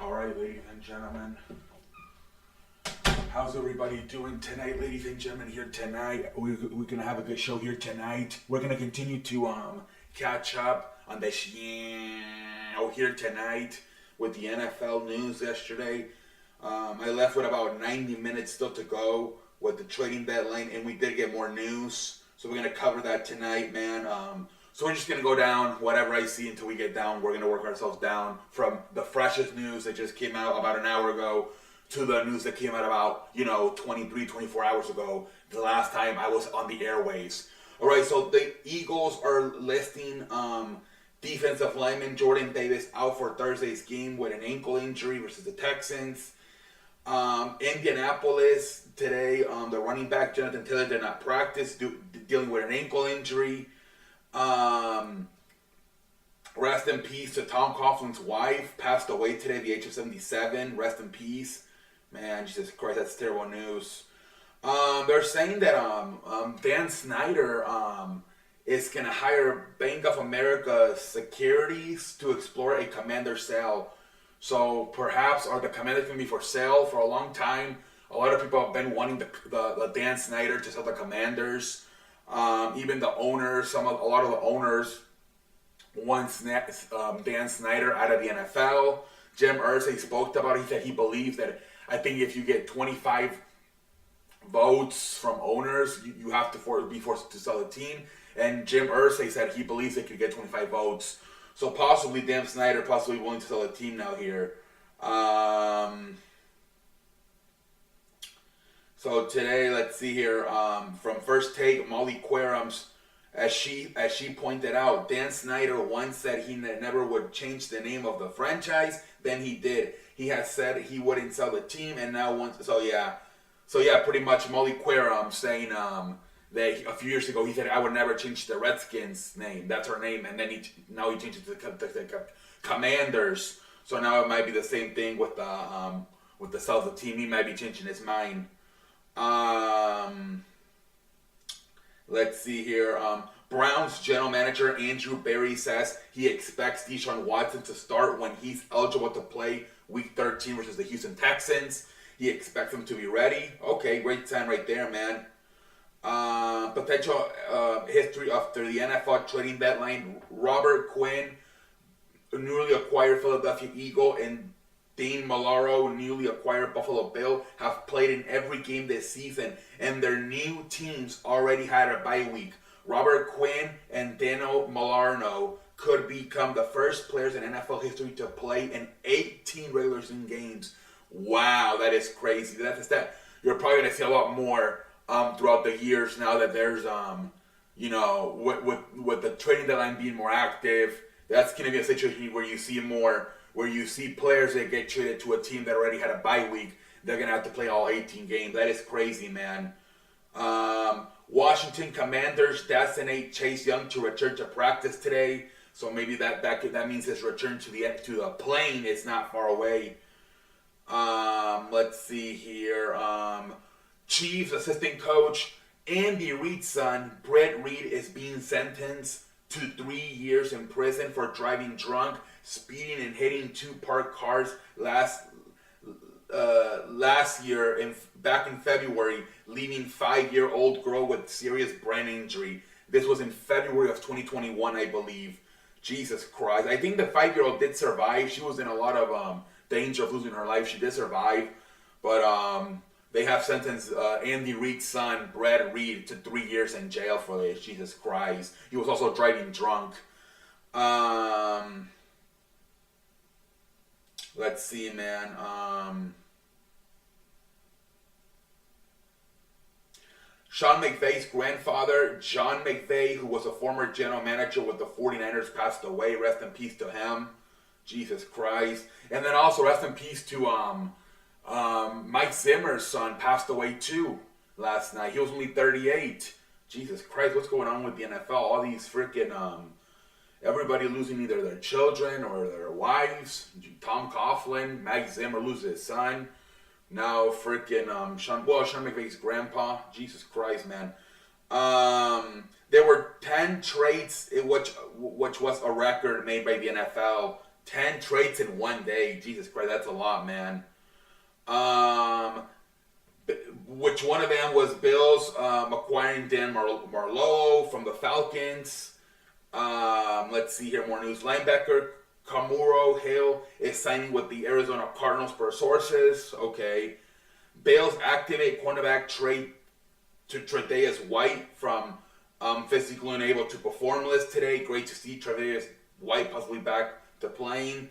All right, ladies and gentlemen. How's everybody doing tonight, ladies and gentlemen? Here tonight, we're gonna have a good show here tonight. We're gonna continue to catch up on the show here tonight with the NFL news yesterday. I left with about 90 minutes still to go with the trading deadline, and we did get more news, so we're gonna cover that tonight, man. So we're just gonna go down whatever I see until we get down. We're gonna work ourselves down from the freshest news that just came out about an hour ago to the news that came out about, 23, 24 hours ago, the last time I was on the airwaves. All right, so the Eagles are listing defensive lineman Jordan Davis out for Thursday's game with an ankle injury versus the Texans. Indianapolis today, the running back Jonathan Taylor did not practice dealing with an ankle injury. Rest in peace to Tom Coughlin's wife, passed away today at the age of 77. Rest in peace. Man, Jesus Christ, that's terrible news. They're saying that Dan Snyder is going to hire Bank of America Securities to explore a commander sale. So perhaps are the Commanders going to be for sale for a long time? A lot of people have been wanting the Dan Snyder to sell the Commanders. Even the owners, a lot of the owners want Dan Snyder out of the NFL. Jim Irsay spoke about it. He said he believes that, I think if you get 25 votes from owners, you have to be forced to sell the team. And Jim Irsay said he believes they could get 25 votes. So possibly Dan Snyder possibly willing to sell a team now here. So today, let's see here, from First Take, Molly Qerim's, as she pointed out, Dan Snyder once said he never would change the name of the franchise. Then he did. He has said he wouldn't sell the team, and now wants. So yeah, pretty much Molly Qerim saying that a few years ago he said I would never change the Redskins name. That's her name, and then now he changed it to the Commanders. So now it might be the same thing with the sell the team. He might be changing his mind. Let's see here. Browns general manager Andrew Berry says he expects Deshaun Watson to start when he's eligible to play Week 13 versus the Houston Texans. He expects him to be ready. Okay, great sign right there, man. Potential history after the NFL trading deadline. Robert Quinn, newly acquired Philadelphia Eagle, and Dane Malaro, newly acquired Buffalo Bill, have played in every game this season, and their new teams already had a bye week. Robert Quinn and Dano Malaro could become the first players in NFL history to play in 18 regular season games. Wow, that is crazy. You're probably going to see a lot more throughout the years now that there's, with the trading deadline being more active. That's going to be a situation where you see more. Where you see players that get traded to a team that already had a bye week, they're going to have to play all 18 games. That is crazy, man. Washington Commanders designate Chase Young to return to practice today. So maybe that means his return to the plane is not far away. Let's see here. Chiefs assistant coach Andy Reid's son, Brett Reid, is being sentenced to 3 years in prison for driving drunk, speeding, and hitting two parked cars last year, back in February, leaving 5-year-old girl with serious brain injury. This was in February of 2021, I believe. Jesus Christ. I think the 5-year-old did survive. She was in a lot of danger of losing her life. She did survive. But they have sentenced Andy Reid's son, Brad Reid, to 3 years in jail for this. Jesus Christ. He was also driving drunk. Let's see, man. Sean McVay's grandfather, John McVay, who was a former general manager with the 49ers, passed away. Rest in peace to him. Jesus Christ. And then also rest in peace to Mike Zimmer's son, passed away too last night. He was only 38. Jesus Christ, what's going on with the NFL? All these freaking everybody losing either their children or their wives. Tom Coughlin, Mike Zimmer loses his son. Now freaking Sean McVay's grandpa. Jesus Christ, man. There were 10 trades, which was a record made by the NFL 10 trades in one day. Jesus Christ, that's a lot, man. Um, which one of them was Bills acquiring Dan Marlowe from the Falcons? Let's see here, more news. Linebacker Kamuro Hill is signing with the Arizona Cardinals per sources. Okay. Bills activate cornerback trade to Tre'Davious White from physically unable to perform list today. Great to see Tre'Davious White possibly back to playing.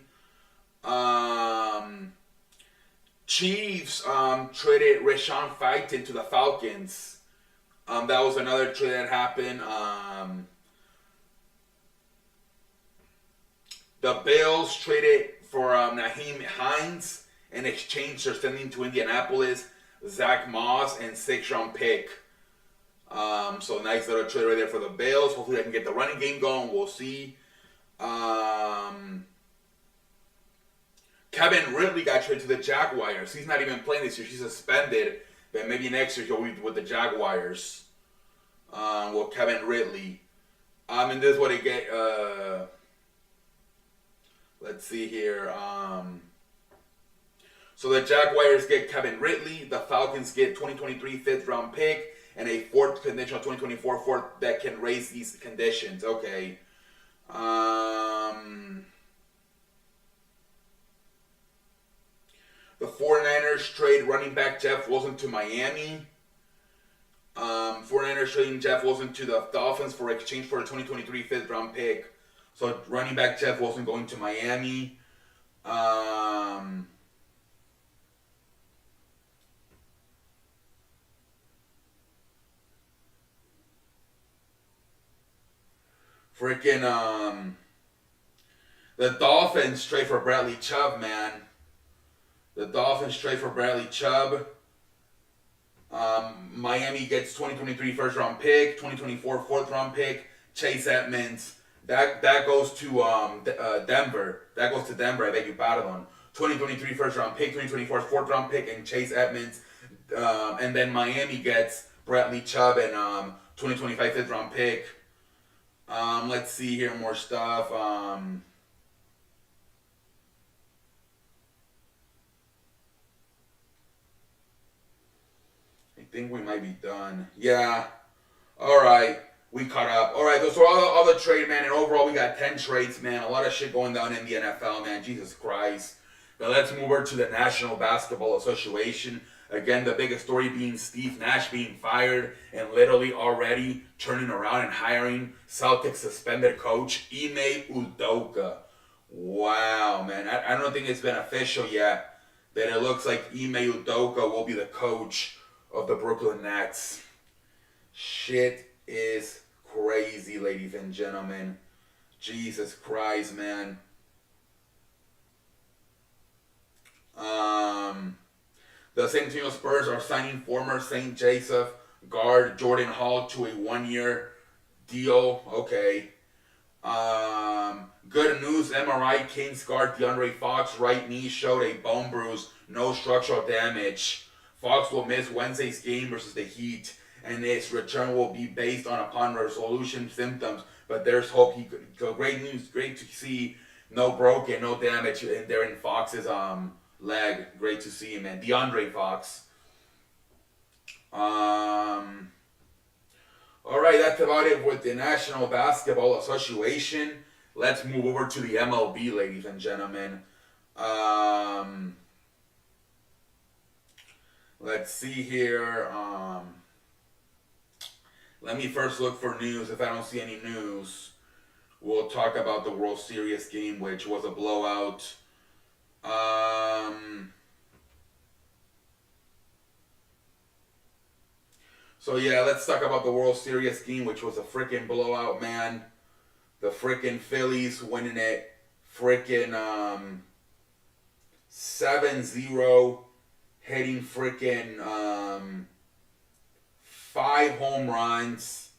Chiefs traded Rashawn Fighton to the Falcons. That was another trade that happened. The Bills traded for Naheem Hines in exchange for sending to Indianapolis Zach Moss and 6th-round pick. So nice little trade right there for the Bills. Hopefully they can get the running game going. We'll see. Kevin Ridley got traded to the Jaguars. He's not even playing this year. He's suspended. But maybe next year he'll be with the Jaguars. Well, Kevin Ridley. And this is what he get. Let's see here. So the Jaguars get Kevin Ridley. The Falcons get 2023 5th-round pick and a 4th conditional 2024 4th that can raise these conditions. Okay. The 49ers trade running back Jeff Wilson to Miami. 49ers trading Jeff Wilson to the Dolphins for exchange for a 2023 5th-round pick. So running back Jeff Wilson going to Miami. The Dolphins trade for Bradley Chubb, man. The Dolphins trade for Bradley Chubb. Miami gets 2023 1st-round pick, 2024 4th-round pick, Chase Edmonds. That goes to Denver. That goes to Denver. I beg your pardon. 2023 1st-round pick, 2024 4th-round pick, and Chase Edmonds. And then Miami gets Bradley Chubb and 2025 5th-round pick. Let's see here, more stuff. I think we might be done. Yeah. All right. We caught up. All right. Those are all the trade, man. And overall, we got 10 trades, man. A lot of shit going down in the NFL, man. Jesus Christ. But let's move over to the National Basketball Association. Again, the biggest story being Steve Nash being fired and literally already turning around and hiring Celtics suspended coach Ime Udoka. Wow, man. I don't think it's been official yet that it looks like Ime Udoka will be the coach of the Brooklyn Nets. Shit is crazy, ladies and gentlemen. Jesus Christ, man. The San Antonio Spurs are signing former St. Joseph guard Jordan Hall to a 1-year deal. Okay. Good news, MRI, Kings guard DeAndre Fox right knee showed a bone bruise, no structural damage. Fox will miss Wednesday's game versus the Heat, and its return will be based upon resolution symptoms. But there's hope. Great news, great to see. No broken, no damage in there in Fox's leg. Great to see him, man. DeAndre Fox. All right, that's about it with the National Basketball Association. Let's move over to the MLB, ladies and gentlemen. Let's see here. Let me first look for news. If I don't see any news, we'll talk about the World Series game, which was a blowout. So yeah, let's talk about the World Series game, which was a freaking blowout, man. The freaking Phillies winning it freaking 7-0, hitting freaking 5 home runs.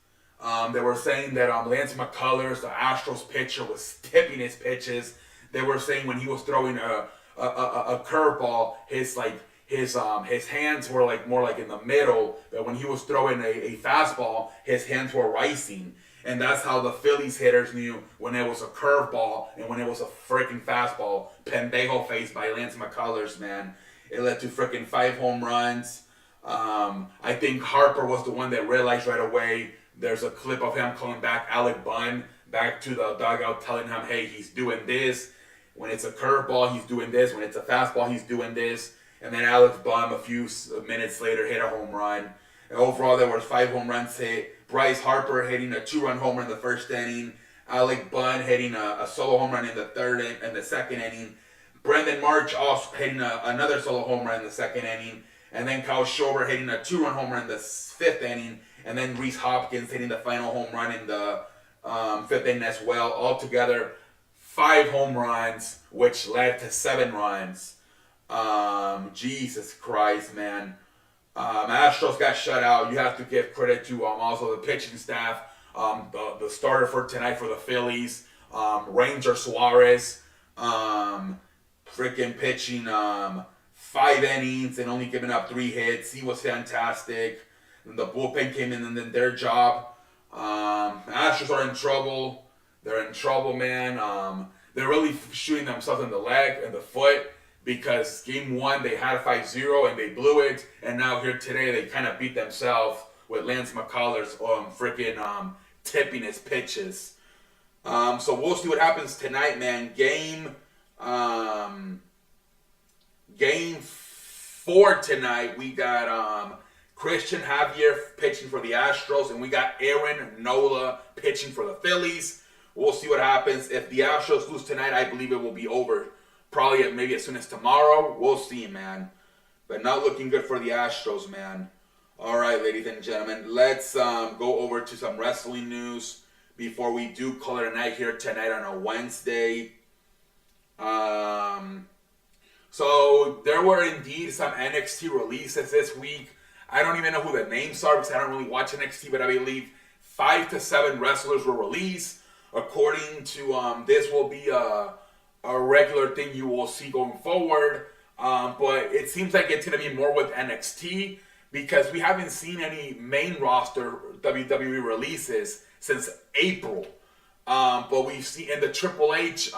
They were saying that Lance McCullers, the Astros pitcher, was tipping his pitches. They were saying when he was throwing a curveball, his hands were like more like in the middle, but when he was throwing a fastball, his hands were rising. And that's how the Phillies hitters knew when it was a curveball and when it was a freaking fastball. Pendejo face by Lance McCullers, man. It led to freaking 5 home runs. I think Harper was the one that realized right away. There's a clip of him calling back Alec Bunn back to the dugout, telling him, hey, he's doing this. When it's a curveball, he's doing this. When it's a fastball, he's doing this. And then Alex Bunn, a few minutes later, hit a home run. And overall, there was 5 home runs hit. Bryce Harper hitting a 2-run home run in the first inning. Alec Bunn hitting a solo home run in the second inning. Brendan March also hitting another solo home run in the second inning. And then Kyle Schwarber hitting a 2-run home run in the 5th inning. And then Rhys Hopkins hitting the final home run in the 5th inning as well. Altogether, 5 home runs, which led to 7 runs. Jesus Christ, man. Astros got shut out. You have to give credit to also the pitching staff. The starter for tonight for the Phillies, Ranger Suarez, freaking pitching 5 innings and only giving up 3 hits. He was fantastic. And the bullpen came in and did their job. Astros are in trouble. They're in trouble, man. They're really shooting themselves in the leg and the foot. Because game 1 they had a 5-0 and they blew it, and now here today they kind of beat themselves with Lance McCullers freaking tipping his pitches. So we'll see what happens tonight, man. Game 4 tonight, we got Christian Javier pitching for the Astros, and we got Aaron Nola pitching for the Phillies. We'll see what happens. If the Astros lose tonight, I believe it will be over. Probably maybe as soon as tomorrow. We'll see, man. But not looking good for the Astros, man. All right, ladies and gentlemen. Let's go over to some wrestling news before we do call it a night here tonight on a Wednesday. So there were indeed some NXT releases this week. I don't even know who the names are because I don't really watch NXT, but I believe 5 to 7 wrestlers were released. According to this will be a regular thing you will see going forward, but it seems like it's going to be more with NXT because we haven't seen any main roster WWE releases since April, but we've seen in the Triple H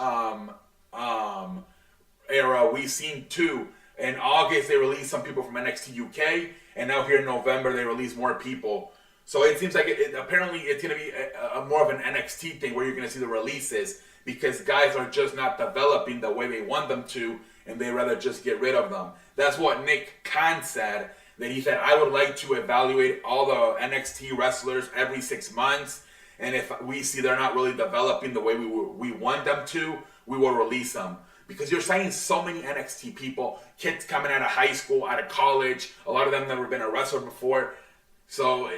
era, we've seen 2. In August they released some people from NXT UK, and now here in November they release more people. So it seems like apparently it's going to be a more of an NXT thing where you're going to see the releases, because guys are just not developing the way they want them to, and they rather just get rid of them. That's what Nick Khan said, that he said, I would like to evaluate all the NXT wrestlers every 6 months, and if we see they're not really developing the way we want them to, we will release them. Because you're signing so many NXT people, kids coming out of high school, out of college, a lot of them never been a wrestler before, so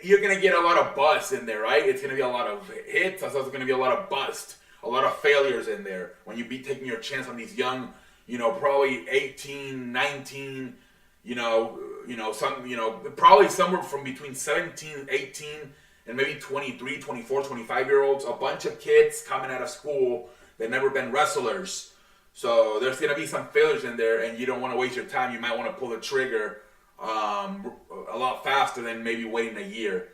you're going to get a lot of bust in there, right? It's going to be a lot of hits. There's also going to be a lot of bust, a lot of failures in there when you be taking your chance on these young, probably 18, 19, probably somewhere from between 17, 18, and maybe 23, 24, 25-year-olds, a bunch of kids coming out of school that never been wrestlers. So there's going to be some failures in there, and you don't want to waste your time. You might want to pull the trigger a lot faster than maybe waiting a year.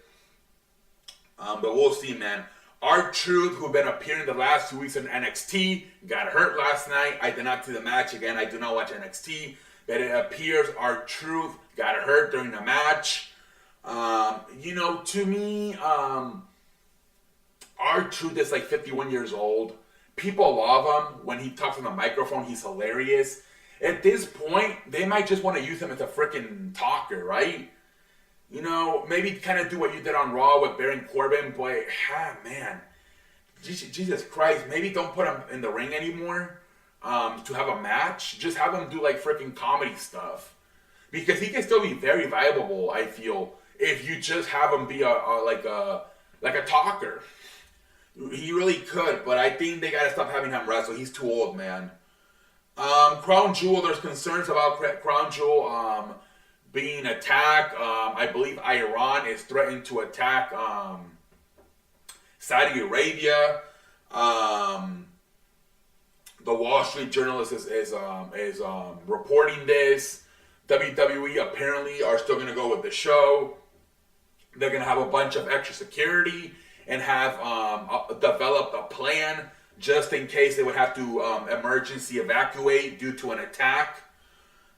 But we'll see, man. R-Truth, who've been appearing the last 2 weeks in NXT, got hurt last night. I did not see the match. Again, I do not watch NXT. But it appears R-Truth got hurt during the match. To me, R-Truth is like 51 years old. People love him. When he talks on the microphone, he's hilarious. At this point, they might just want to use him as a freaking talker, right? Maybe kind of do what you did on Raw with Baron Corbin, but, man, Jesus Christ, maybe don't put him in the ring anymore to have a match. Just have him do, like, freaking comedy stuff. Because he can still be very viable, I feel, if you just have him be like a talker. He really could, but I think they gotta stop having him wrestle. He's too old, man. Crown Jewel, there's concerns about Crown Jewel being attacked. I believe Iran is threatening to attack Saudi Arabia. The Wall Street Journal is reporting this. WWE apparently are still going to go with the show. They're gonna have a bunch of extra security and have developed a plan just in case they would have to emergency evacuate due to an attack.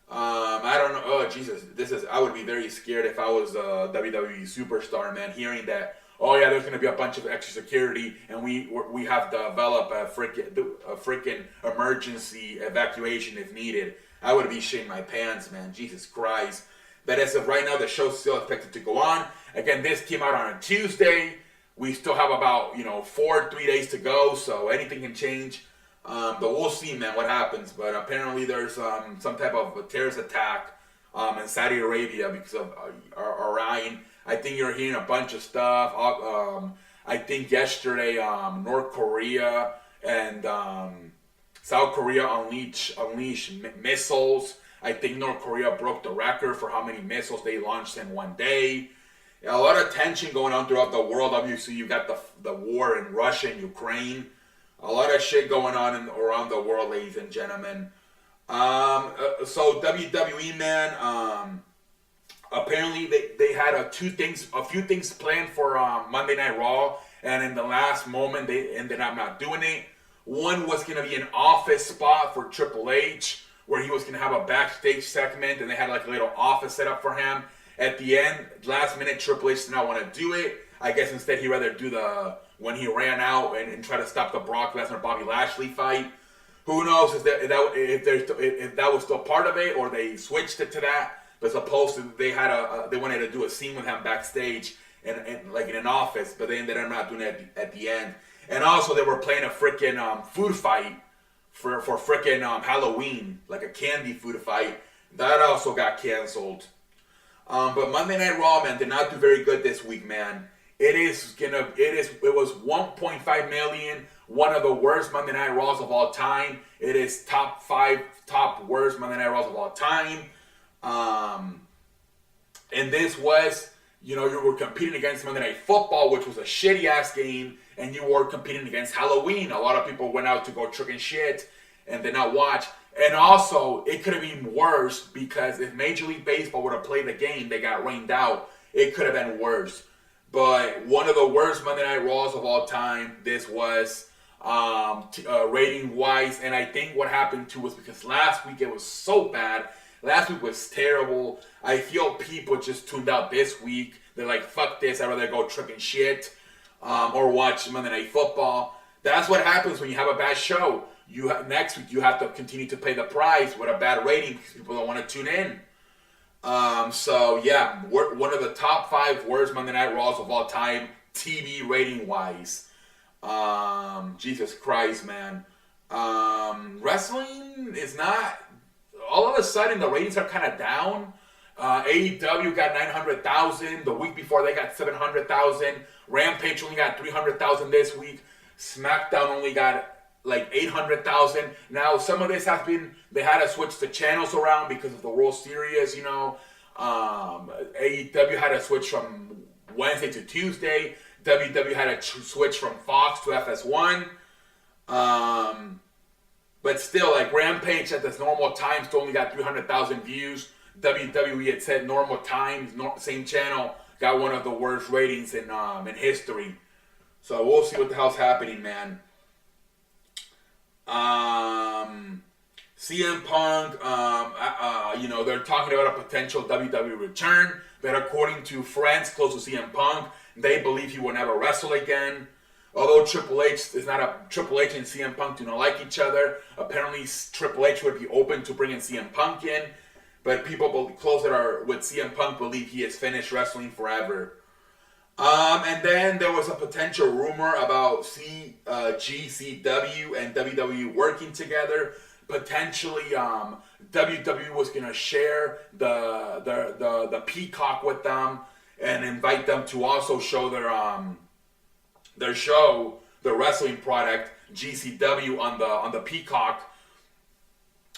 I don't know. Oh Jesus, I would be very scared if I was a WWE superstar, man. Hearing that, oh yeah, there's gonna be a bunch of extra security, and we have to develop a freaking emergency evacuation if needed. I would be shitting my pants, man. Jesus Christ. But as of right now, the show's still expected to go on. Again, this came out on a Tuesday. We still have about 3 days to go, so anything can change. But we'll see, man, what happens. But apparently there's some type of a terrorist attack in Saudi Arabia because of Iran. I think you're hearing a bunch of stuff. I think yesterday North Korea and South Korea unleashed missiles. I think North Korea broke the record for how many missiles they launched in one day. A lot of tension going on throughout the world. Obviously, you got the war in Russia and Ukraine. A lot of shit going on around the world, ladies and gentlemen. So WWE, man, apparently they had a few things planned for Monday Night Raw, and in the last moment they ended up not doing it. One was going to be an office spot for Triple H, where he was going to have a backstage segment, and they had like a little office set up for him. At the end, last minute, Triple H did not want to do it. I guess instead he'd rather do when he ran out and try to stop the Brock Lesnar Bobby Lashley fight. Who knows if that was still part of it, or they switched it to that. But supposed to they wanted to do a scene with him backstage and like in an office, but they ended up not doing it at the end. And also they were playing a freaking food fight for freaking Halloween, like a candy food fight. That also got canceled. But Monday Night Raw, man, did not do very good this week, man. It was 1.5 million, one of the worst Monday Night Raws of all time. It is top worst Monday Night Raws of all time. And this was, you were competing against Monday Night Football, which was a shitty ass game, and you were competing against Halloween. A lot of people went out to go trick and shit and did not watch. And also, it could have been worse because if Major League Baseball would have played the game, they got rained out. It could have been worse. But one of the worst Monday Night Raws of all time, this was rating-wise. And I think what happened too was because last week it was so bad. Last week was terrible. I feel people just tuned out this week. They're like, fuck this, I'd rather go trick and shit or watch Monday Night Football. That's what happens when you have a bad show. Next week you have to continue to pay the price with a bad rating because people don't want to tune in. So yeah, we're one of the top 5 worst Monday Night Raws of all time, TV rating wise. Jesus Christ, man. Wrestling is not. All of a sudden the ratings are kind of down. AEW got 900,000. The week before they got 700,000. Rampage only got 300,000 this week. SmackDown only got like 800,000. Now some of this has been, they had to switch the channels around because of the World Series, AEW had to switch from Wednesday to Tuesday. WWE had to switch from Fox to FS1. But still, like Rampage at this normal time still only got 300,000 views. WWE had said normal times, same channel, got one of the worst ratings in history. So we'll see what the hell's happening, man. CM Punk, they're talking about a potential WWE return, but according to friends close to CM Punk, they believe he will never wrestle again. Although Triple H and CM Punk do not like each other, apparently Triple H would be open to bringing CM Punk in, but people close that are with CM Punk believe he has finished wrestling forever. And then there was a potential rumor about GCW and WWE working together. Potentially, WWE was gonna share the Peacock with them and invite them to also show their show, the wrestling product GCW on the Peacock,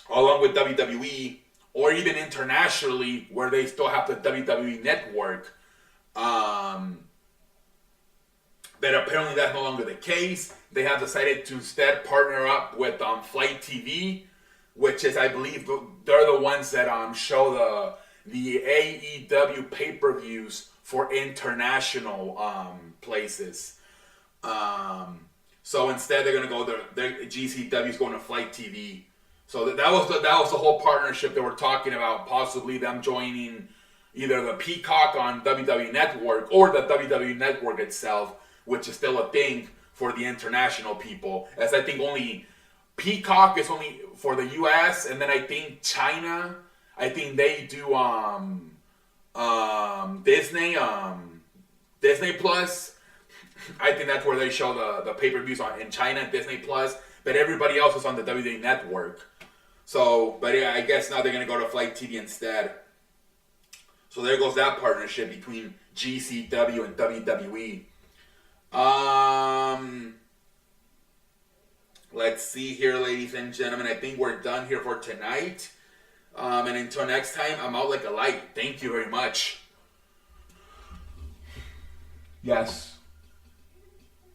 along with WWE, or even internationally where they still have the WWE network. But apparently that's no longer the case. They have decided to instead partner up with Flight TV, which is, I believe, they're the ones that show the AEW pay-per-views for international places. So instead, they're gonna go. GCW is going to Flight TV. So that was the whole partnership that we're talking about. Possibly them joining either the Peacock on WWE Network or the WWE Network itself, which is still a thing for the international people. As I think only Peacock is only for the U.S. and then I think China. I think they do Disney Plus. I think that's where they show the pay-per-views on in China, Disney Plus. But everybody else is on the WWE Network. So, but yeah, I guess now they're gonna go to Flight TV instead. So there goes that partnership between GCW and WWE. Let's see here, ladies and gentlemen. I think we're done here for tonight. And until next time, I'm out like a light. Thank you very much. Yes.